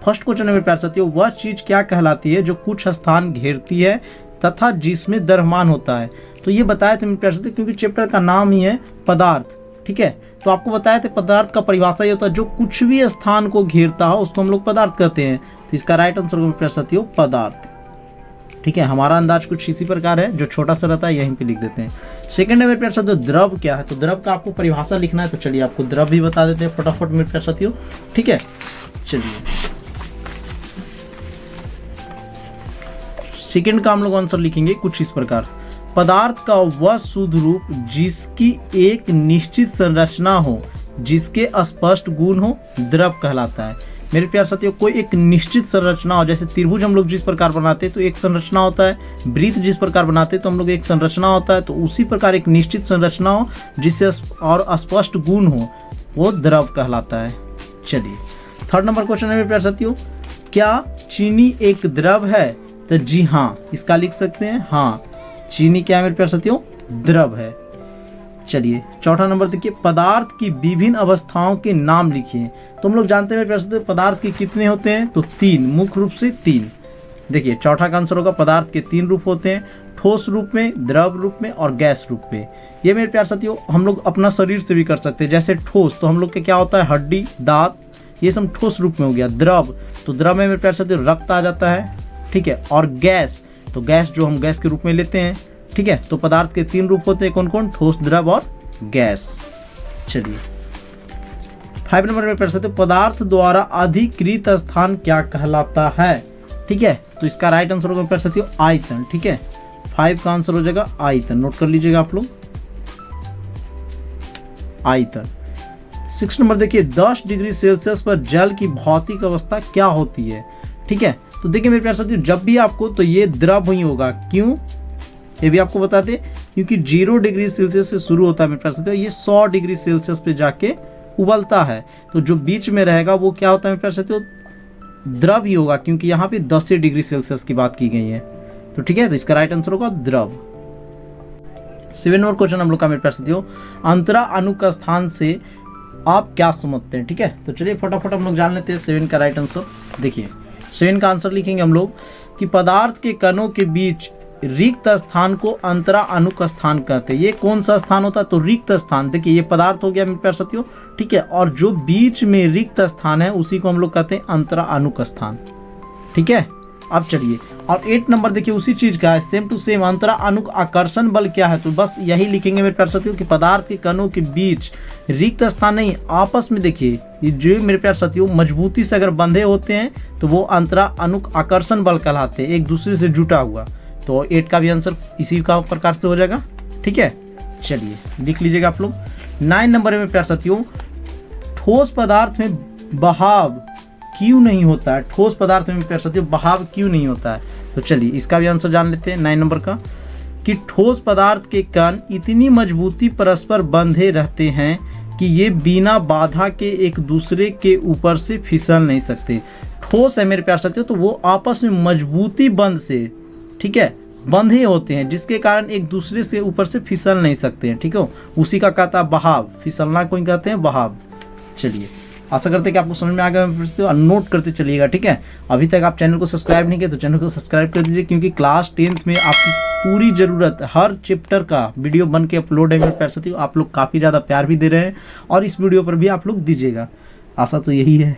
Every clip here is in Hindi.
फर्स्ट क्वेश्चन है मेरे प्यारे साथियों, वह चीज क्या कहलाती है जो कुछ स्थान घेरती है तथा जिसमें द्रव्यमान होता है। तो ये बताया था मेरे प्यारे साथियों, क्योंकि चैप्टर का नाम ही है पदार्थ, ठीक है। तो आपको बताया था पदार्थ का परिभाषा ये होता है जो कुछ भी स्थान को घेरता हो उसको हम लोग पदार्थ कहते हैं। तो इसका राइट आंसर मेरे प्यारे साथियों पदार्थ, ठीक है। हमारा अंदाज कुछ इसी प्रकार है, जो छोटा सा रहता है यहीं पे लिख देते हैं। सेकंड है मेरे प्यारे साथियों द्रव क्या है। तो द्रव का आपको परिभाषा लिखना है, तो चलिए आपको द्रव भी बता देते हैं फटाफट मेरे प्यारे साथियों, ठीक है। चलिए सेकंड का हम लोग आंसर लिखेंगे कुछ इस प्रकार, पदार्थ का वह शुद्ध रूप जिसकी एक निश्चित संरचना हो, जिसके स्पष्ट गुण हो, द्रव कहलाता है। मेरे प्यारे साथियों कोई एक निश्चित संरचना हो, जैसे त्रिभुज हम लोग जिस प्रकार बनाते हैं तो एक संरचना होता है, वृत्त जिस प्रकार बनाते हैं तो हम लोग एक संरचना होता है, तो उसी प्रकार एक निश्चित संरचना हो जिससे और स्पष्ट गुण हो, वो द्रव कहलाता है। चलिए थर्ड नंबर क्वेश्चन है मेरे प्यारे साथियों, क्या चीनी एक द्रव है। तो जी हाँ, इसका लिख सकते हैं हाँ, चीनी क्या है मेरे प्यारे साथियों द्रव है। चलिए चौथा नंबर देखिए, पदार्थ की विभिन्न अवस्थाओं के नाम लिखिए। तो हम लोग जानते हैं मेरे प्यारे साथियों पदार्थ के कितने होते हैं, तो तीन, मुख्य रूप से तीन। देखिए चौथा का आंसर होगा पदार्थ के तीन रूप होते हैं, ठोस रूप में, द्रव रूप में और गैस रूप में। ये मेरे प्यारे साथियों हम लोग अपना शरीर से भी कर सकते हैं। जैसे ठोस तो हम लोग के क्या होता है, हड्डी, दांत, ये सब ठोस रूप में हो गया। द्रव तो द्रव में मेरे प्यारे साथियों रक्त आ जाता है, ठीक है। और गैस तो गैस जो हम गैस के रूप में लेते हैं, ठीक है। तो पदार्थ के तीन रूप होते हैं, कौन कौन, ठोस, द्रव और गैस। चलिए 5 नंबर में प्रश्न, पदार्थ द्वारा अधिकृत स्थान क्या कहलाता है, ठीक है। तो इसका राइट आंसर होगा प्रश्न आयतन, ठीक है। 5 का आंसर हो जाएगा आयतन, नोट कर लीजिएगा आप लोग, आयतन। 6 नंबर देखिए, 10 डिग्री सेल्सियस पर जल की भौतिक अवस्था क्या होती है, ठीक है। तो देखिए मेरे प्यारे साथियों जब भी आपको, तो ये द्रव ही होगा, क्यों ये भी आपको बताते, क्योंकि 0 डिग्री सेल्सियस से शुरू होता है मेरे प्यारे साथियों, ये 100 डिग्री सेल्सियस पे जाके उबलता है। तो जो बीच में रहेगा वो क्या होता है मेरे प्यारे साथियों, द्रव ही होगा, क्योंकि यहाँ पे 10 डिग्री सेल्सियस की बात की गई है। तो ठीक है, तो इसका राइट आंसर होगा द्रव। 7 नंबर क्वेश्चन हम लोग का मेरे प्यारे साथियों, अंतरा अणु का स्थान से आप क्या समझते हैं, ठीक है। तो चलिए फटाफट हम लोग जान लेते हैं 7 का राइट आंसर। देखिए 7 का आंसर लिखेंगे हम लोग कि पदार्थ के कणों के बीच रिक्त स्थान को अंतरा अणु का स्थान कहते हैं। ये कौन सा स्थान होता है, तो रिक्त स्थान। देखिए ये पदार्थ हो गया मेरे प्यारे साथियों, ठीक है, और जो बीच में रिक्त स्थान है उसी को हम लोग कहते हैं अंतरा अणु का स्थान, ठीक है। अब चलिए, और 8 नंबर देखिए उसी चीज का है, सेम टू सेम, अंतरा अणु आकर्षण बल क्या है। तो बस यही लिखेंगे मेरे प्यारे साथियों कि पदार्थ के कणों के बीच रिक्त स्थान नहीं, आपस में देखिए ये जो मेरे प्यारे साथियों मजबूती से अगर बंधे होते हैं तो वो अंतरा अणु आकर्षण बल कहलाते हैं, एक दूसरे से जुटा हुआ। तो 8 का भी आंसर इसी का प्रकार से हो जाएगा, ठीक है। चलिए लिख लीजिएगा आप लोग। 9 नंबर में प्यारे साथियों, ठोस पदार्थ में बहाव क्यों नहीं होता है। ठोस पदार्थ में प्यारे साथियों बहाव क्यों नहीं होता है। तो चलिए इसका भी आंसर जान लेते हैं 9 नंबर का, कि ठोस पदार्थ के कण इतनी मजबूती परस्पर बंधे रहते हैं कि ये बिना बाधा के एक दूसरे के ऊपर से फिसल नहीं सकते। ठोस है मेरे प्यारे साथियों तो वो आपस में मजबूती बंध से, ठीक है, बंधे होते हैं, जिसके कारण एक दूसरे से ऊपर से फिसल नहीं सकते हैं, ठीक है। उसी का कहता है बहाव, फिसलना को कहते हैं बहाव। चलिए आशा करते हैं कि आपको समझ में आ गया, नोट करते चलिएगा, ठीक है। अभी तक आप चैनल को सब्सक्राइब नहीं किया तो चैनल को सब्सक्राइब कर दीजिए, क्योंकि क्लास 10th में आपकी पूरी ज़रूरत हर चैप्टर का वीडियो बन के अपलोड है मेरे प्यारे साथियों। आप लोग काफ़ी ज़्यादा प्यार भी दे रहे हैं और इस वीडियो पर भी आप लोग दीजिएगा, आशा तो यही है।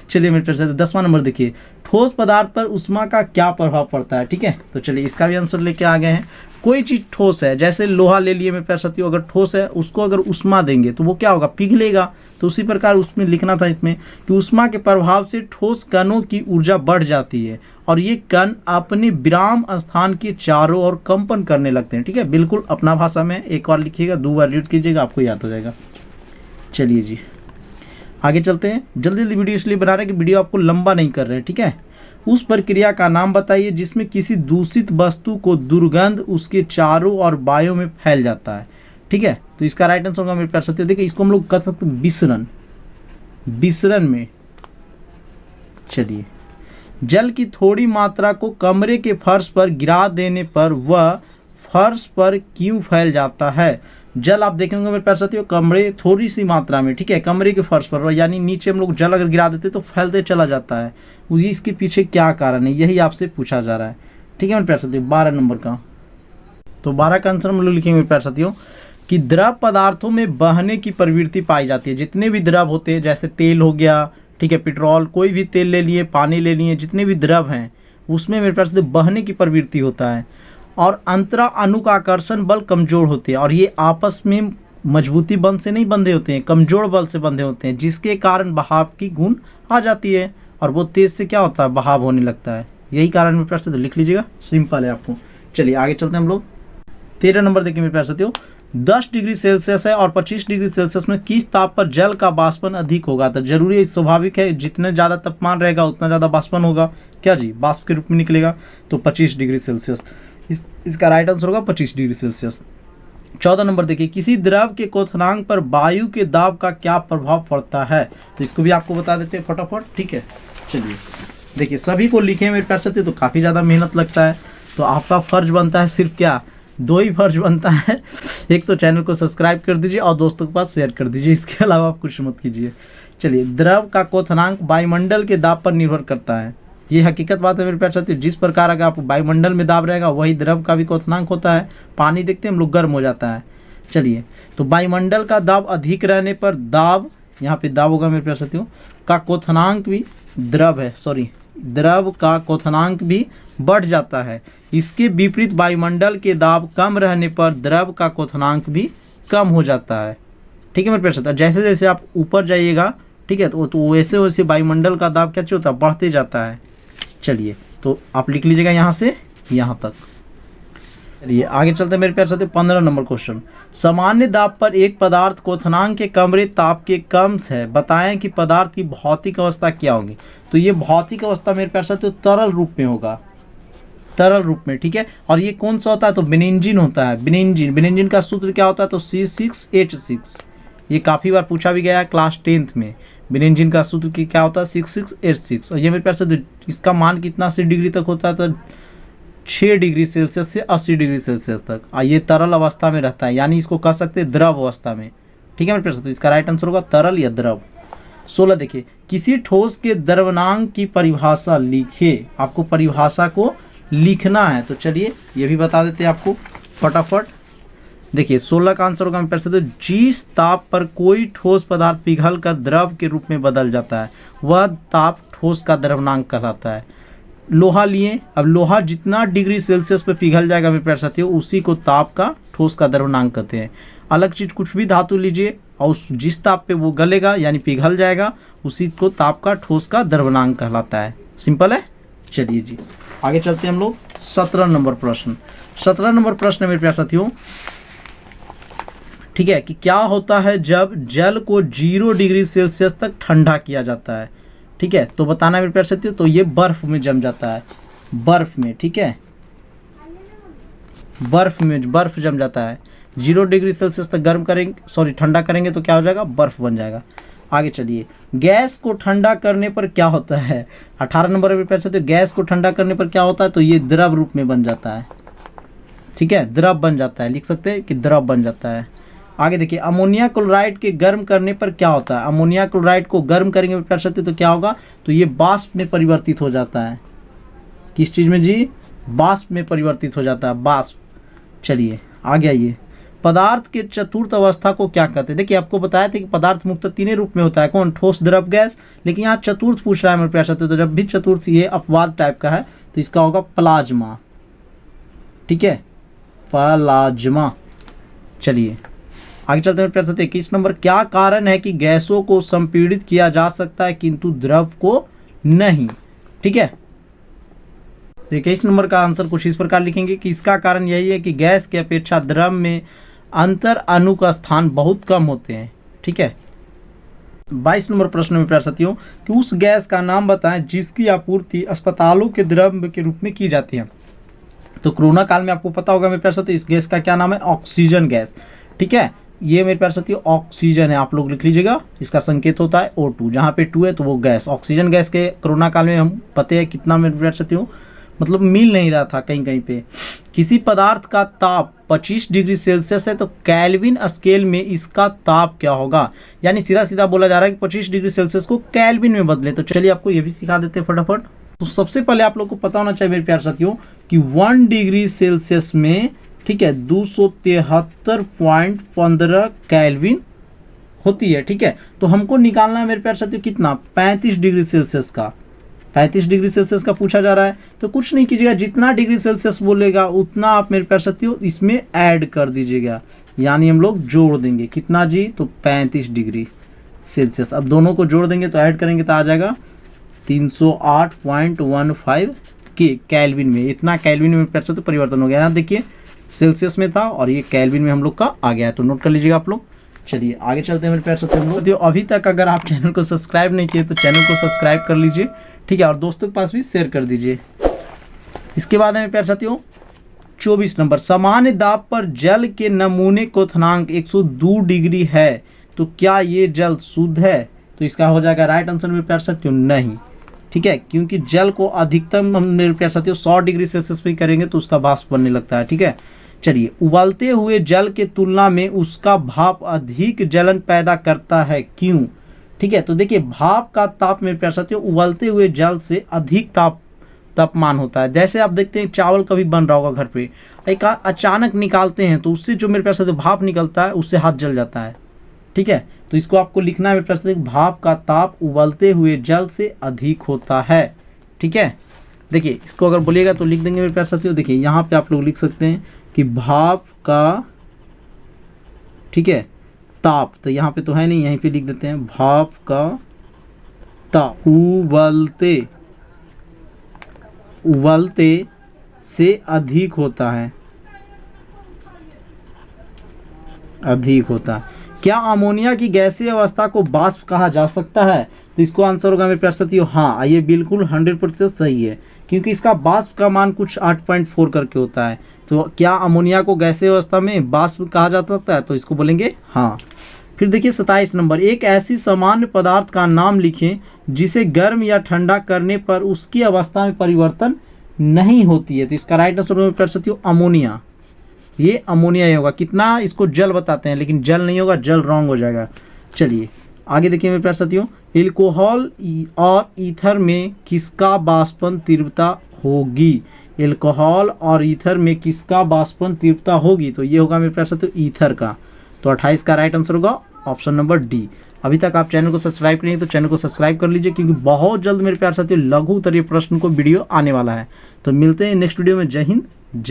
चलिए मेरे प्यारे साथियों 10वां नंबर देखिए, ठोस पदार्थ पर ऊष्मा का क्या प्रभाव पड़ता है, ठीक है। तो चलिए इसका भी आंसर लेके आ गए हैं। कोई चीज़ ठोस है, जैसे लोहा ले लिए मेरे प्यारे साथियों, अगर ठोस है उसको अगर ऊष्मा देंगे तो वो क्या होगा, पिघलेगा। तो उसी प्रकार उसमें लिखना था इसमें कि ऊष्मा के प्रभाव से ठोस कणों की ऊर्जा बढ़ जाती है और ये कण अपने विराम स्थान के चारों ओर कंपन करने लगते हैं, ठीक है। बिल्कुल अपना भाषा में एक बार लिखिएगा, 2 बार रीड कीजिएगा, आपको याद हो जाएगा। चलिए जी आगे चलते हैं। जल्दी जल्दी वीडियो इसलिए बना रहे हैं कि वीडियो आपको लंबा नहीं कर रहे हैं, ठीक है। उस प्रक्रिया का नाम बताइए जिसमें किसी दूषित वस्तु को दुर्गंध उसके चारों और वायु में फैल जाता है, ठीक है। तो इसका राइट आंसर होगा मेरे प्यारे साथियों, देखिए इसको हम लोग कह सकते हैं विसरण, विसरण में। चलिए, जल की थोड़ी मात्रा को कमरे के फर्श पर गिरा देने पर वह फर्श पर क्यों फैल जाता है? जल आप देखेंगे मेरे प्यारे साथियों कमरे थोड़ी सी मात्रा में, ठीक है, कमरे के फर्श पर यानी नीचे हम लोग जल अगर गिरा देते तो फैलते चला जाता है, इसके पीछे क्या कारण है, यही आपसे पूछा जा रहा है। ठीक है मेरे प्यारे साथियों 12 नंबर का। तो 12 का आंसर हम लोग लिखेंगे मेरे प्यारे साथियों कि द्रव पदार्थों में बहने की प्रवृत्ति पाई जाती है। जितने भी द्रव होते हैं जैसे तेल हो गया, ठीक है, पेट्रोल, कोई भी तेल ले लिए, पानी ले लिए, जितने भी द्रव हैं उसमें मेरे प्यारे साथियों बहने की प्रवृत्ति होता है। और अंतरा अणु का आकर्षण बल कमजोर होते हैं और ये आपस में मजबूती बल से नहीं बंधे होते हैं, कमजोर बल से बंधे होते हैं, जिसके कारण बहाव की गुण आ जाती है और वो तेज से क्या होता है, बहाव होने लगता है। यही कारण मेरे प्यारे साथियों लिख लीजिएगा, सिंपल है आपको। चलिए आगे चलते हैं हम लोग। 13 नंबर देखिए मेरे प्यारे साथियों 10 डिग्री सेल्सियस है और 25 डिग्री सेल्सियस में किस ताप पर जल का वाष्पन अधिक होगा? तो जरूरी स्वाभाविक है, जितने ज़्यादा तापमान रहेगा उतना ज़्यादा वाष्पन होगा, क्या जी, वाष्प के रूप में निकलेगा। तो 25 डिग्री सेल्सियस इसका राइट आंसर होगा 25 डिग्री सेल्सियस। 14 नंबर देखिए किसी द्रव के क्वथनांक पर वायु के दाब का क्या प्रभाव पड़ता है? तो इसको भी आपको बता देते हैं फटाफट, ठीक है। चलिए देखिए सभी को लिखे मेरे प्यारे साथियों, तो काफ़ी ज़्यादा मेहनत लगता है, तो आपका फर्ज बनता है सिर्फ क्या, 2 ही फर्ज बनता है। एक तो चैनल को सब्सक्राइब कर दीजिए और दोस्तों के पास शेयर कर दीजिए, इसके अलावा आप कुछ मत कीजिए। चलिए द्रव का क्वथनांक वायुमंडल के दाब पर निर्भर करता है, ये हकीकत बात है मेरे प्यारे साथियों। जिस प्रकार अगर आप वायुमंडल में दाब रहेगा वही द्रव का भी क्वथनांक होता है। पानी देखते हैं हम लोग गर्म हो जाता है। चलिए तो वायुमंडल का दाब अधिक रहने पर दाब, यहाँ पे दाब होगा मेरे प्यारे साथियों, का क्वथनांक भी द्रव का क्वथनांक भी बढ़ जाता है। इसके विपरीत वायुमंडल के दाब कम रहने पर द्रव का क्वथनांक भी कम हो जाता है। ठीक है मेरे प्यारे साथियों, जैसे जैसे आप ऊपर जाइएगा, ठीक है, तो वैसे वैसे वायुमंडल का दाब क्या होता है, बढ़ते जाता है। चलिए तो आप लिख लीजिएगा यहाँ से यहाँ तक। चलिए आगे चलते हैं मेरे प्यारे साथियों 15 नंबर क्वेश्चन। सामान्य दाब पर एक पदार्थ क्वथनांक के कमरे ताप के कम है, बताएं कि पदार्थ की भौतिक अवस्था क्या होगी? तो ये भौतिक अवस्था मेरे प्यारे साथियों तरल रूप में होगा, तरल रूप में, ठीक है। और ये कौन सा होता है, तो बेंजीन होता है। बेंजीन का सूत्र क्या होता है, तो C6H6। ये काफ़ी बार पूछा भी गया है क्लास 10th में। बेंजीन का सूत्र की क्या होता है, 66H6। और ये मेरे प्यारे साथियों इसका मान कितना 80 डिग्री तक होता है, तो 6 डिग्री सेल्सियस से 80 डिग्री सेल्सियस तक। ये तरल अवस्था में रहता है, यानी इसको कह सकते हैं द्रव अवस्था में। ठीक है मेरे प्यारे साथियों, इसका राइट आंसर होगा तरल या द्रव। 16 देखिए किसी ठोस के द्रवनांक की परिभाषा लिखे। आपको परिभाषा को लिखना है, तो चलिए ये भी बता देते हैं आपको फटाफट। देखिए 16 का आंसर होगा मेरे प्यारे साथियों जिस ताप पर कोई ठोस पदार्थ पिघल कर द्रव के रूप में बदल जाता है वह ताप ठोस का द्रवनांक कहलाता है। लोहा लिए, अब लोहा जितना डिग्री सेल्सियस पे पिघल जाएगा मेरे प्यारे साथियों उसी को ताप का ठोस का द्रवनांक कहते हैं। अलग चीज कुछ भी धातु लीजिए और जिस ताप पे वो गलेगा यानी पिघल जाएगा उसी को ताप का ठोस का द्रवनांक कहलाता है। सिंपल है। चलिए जी आगे चलते हैं हम लोग 17 नंबर प्रश्न। 17 नंबर प्रश्न मेरे प्यारे साथियों, ठीक है, कि क्या होता है जब जल को 0 डिग्री सेल्सियस तक ठंडा किया जाता है? ठीक है, तो बताना मेरे प्यारे साथियों, तो ये बर्फ में जम जाता है, बर्फ में, ठीक है, बर्फ जम जाता है। 0 डिग्री सेल्सियस तक गर्म करेंगे, ठंडा करेंगे तो क्या हो जाएगा, बर्फ बन जाएगा। आगे चलिए गैस को ठंडा करने पर क्या होता है? 18 नंबर में प्यारे साथियों गैस को ठंडा करने पर क्या होता है, तो ये द्रव रूप में बन जाता है। ठीक है, द्रव बन जाता है, लिख सकते हैं कि द्रव बन जाता है। आगे देखिए अमोनिया क्लोराइड के गर्म करने पर क्या होता है? अमोनिया क्लोराइड को गर्म करेंगे प्यारे साथियों तो क्या होगा, तो ये वाष्प में परिवर्तित हो जाता है। किस चीज में जी, वाष्प में परिवर्तित हो जाता है, वाष्प। चलिए आगे आइए, पदार्थ के चतुर्थ अवस्था को क्या कहते हैं? देखिए आपको बताया था कि पदार्थ मुख्यतः 3 रूप में होता है, कौन, ठोस, द्रव, गैस, लेकिन यहाँ चतुर्थ पूछ रहा है मेरे प्यारे साथियों, तो जब भी चतुर्थ ये अपवाद टाइप का है तो इसका होगा प्लाज्मा। ठीक है, प्लाज्मा। चलिए आगे चलते हैं प्यारे साथियों 21 नंबर, क्या कारण है कि गैसों को संपीड़ित किया जा सकता है किंतु द्रव को नहीं? ठीक है, तो 21 नंबर का आंसर कुछ इस प्रकार लिखेंगे कि इसका कारण यही है कि गैस की अपेक्षा द्रव में अंतर अणु का स्थान बहुत कम होते हैं। ठीक है, 22 नंबर प्रश्न में प्यारे साथियों कि उस गैस का नाम बताएं जिसकी आपूर्ति अस्पतालों के द्रव के रूप में की जाती है। तो कोरोना काल में आपको पता होगा मेरे प्यारे साथियों इस गैस का क्या नाम है, ऑक्सीजन गैस। ठीक है, ये मेरे प्यारे साथियों ऑक्सीजन है, आप लोग लिख लीजिएगा, इसका संकेत होता है O2, जहाँ पे 2 है तो वो गैस, ऑक्सीजन गैस के कोरोना काल में हम पते हैं कितना मेरे प्यारे साथियों मतलब मिल नहीं रहा था कहीं कहीं पे। किसी पदार्थ का ताप 25 डिग्री सेल्सियस है तो केल्विन स्केल में इसका ताप क्या होगा। यानी सीधा सीधा बोला जा रहा है कि 25 डिग्री सेल्सियस को केल्विन में बदले। तो चलिए आपको ये भी सिखा देते हैं फटाफट। तो सबसे पहले आप लोग को पता होना चाहिए मेरे प्यारे साथियों कि 1 डिग्री सेल्सियस में, ठीक है, 273.15 केल्विन होती है। ठीक है, तो हमको निकालना है मेरे प्यारे साथियों कितना, 35 डिग्री सेल्सियस का। 35 डिग्री सेल्सियस का पूछा जा रहा है तो कुछ नहीं कीजिएगा, जितना डिग्री सेल्सियस बोलेगा उतना आप मेरे प्यारे साथियों इसमें ऐड कर दीजिएगा, यानी हम लोग जोड़ देंगे। कितना जी, तो 35 डिग्री सेल्सियस। अब दोनों को जोड़ देंगे तो ऐड करेंगे तो आ जाएगा 308.15 के केल्विन में। इतना केल्विन में प्यारे साथियों परिवर्तन हो गया। यहाँ देखिए सेल्सियस में था और ये केल्विन में हम लोग का आ गया है, तो नोट कर लीजिएगा आप लोग। चलिए आगे चलते हैं मेरे प्यारे साथियों हम लोग। अभी तक अगर आप चैनल को सब्सक्राइब नहीं किए तो चैनल को सब्सक्राइब कर लीजिए, ठीक है, और दोस्तों के पास भी शेयर कर दीजिए। इसके बाद है मेरे प्यारे साथियों 24 नंबर, सामान्य दाब पर जल के नमूने क्वथनांक 102 डिग्री है तो क्या ये जल शुद्ध है। तो इसका हो जाएगा राइट आंसर मेरे प्यारे साथियों नहीं, ठीक है, क्योंकि जल को अधिकतम हम मेरे प्यारे साथियों 100 डिग्री सेल्सियस पे करेंगे तो उसका वाष्प बनने लगता है। ठीक है, चलिए, उबलते हुए जल के तुलना में उसका भाप अधिक जलन पैदा करता है, क्यों। ठीक है, तो देखिए भाप का ताप मेरे प्यारे साथियों उबलते हुए जल से अधिक तापमान होता है। जैसे आप देखते हैं चावल कभी बन रहा होगा घर पे, एक अचानक निकालते हैं तो उससे जो मेरे प्यारे साथियों भाप निकलता है उससे हाथ जल जाता है। ठीक है, तो इसको आपको लिखना है मेरे प्यारे साथियों, भाप का ताप उबलते हुए जल से अधिक होता है। ठीक है, देखिए इसको अगर बोलिएगा तो लिख देंगे मेरे प्यारे साथियों। देखिए यहाँ पे आप लोग लिख सकते हैं कि भाप का, ठीक है, ताप, तो यहाँ पे तो है नहीं, यहीं पे लिख देते हैं भाप का ताप उबलते से अधिक होता है, अधिक होता है। क्या अमोनिया की गैसीय अवस्था को वाष्प कहा जा सकता है। तो इसको आंसर होगा मेरे प्यारे साथियों हाँ, ये बिल्कुल 100% सही है, क्योंकि इसका वाष्प का मान कुछ 8.4 करके होता है। तो क्या अमोनिया को गैसीय अवस्था में वाष्प कहा जा सकता है, तो इसको बोलेंगे हाँ। फिर देखिए 27 नंबर, एक ऐसी सामान्य पदार्थ का नाम लिखें जिसे गर्म या ठंडा करने पर उसकी अवस्था में परिवर्तन नहीं होती है। तो इसका राइट आंसर मेरे प्यारे साथियों अमोनिया, ये अमोनिया ही होगा। कितना, इसको जल बताते हैं लेकिन जल नहीं होगा, जल रॉन्ग हो जाएगा। चलिए आगे देखिए मेरे प्यारे साथियों, एल्कोहल और ईथर में किसका वाष्पन तीव्रता होगी। एल्कोहल और ईथर में किसका वाष्पन तीव्रता होगी, तो ये होगा मेरे प्यारे साथियों ईथर का। तो 28 का राइट आंसर होगा ऑप्शन नंबर डी। अभी तक आप चैनल को सब्सक्राइब करेंगे तो चैनल को सब्सक्राइब कर लीजिए, क्योंकि बहुत जल्द मेरे प्यारे साथियों लघु उत्तरीय प्रश्न को वीडियो आने वाला है। तो मिलते हैं नेक्स्ट वीडियो में। जय हिंद, जय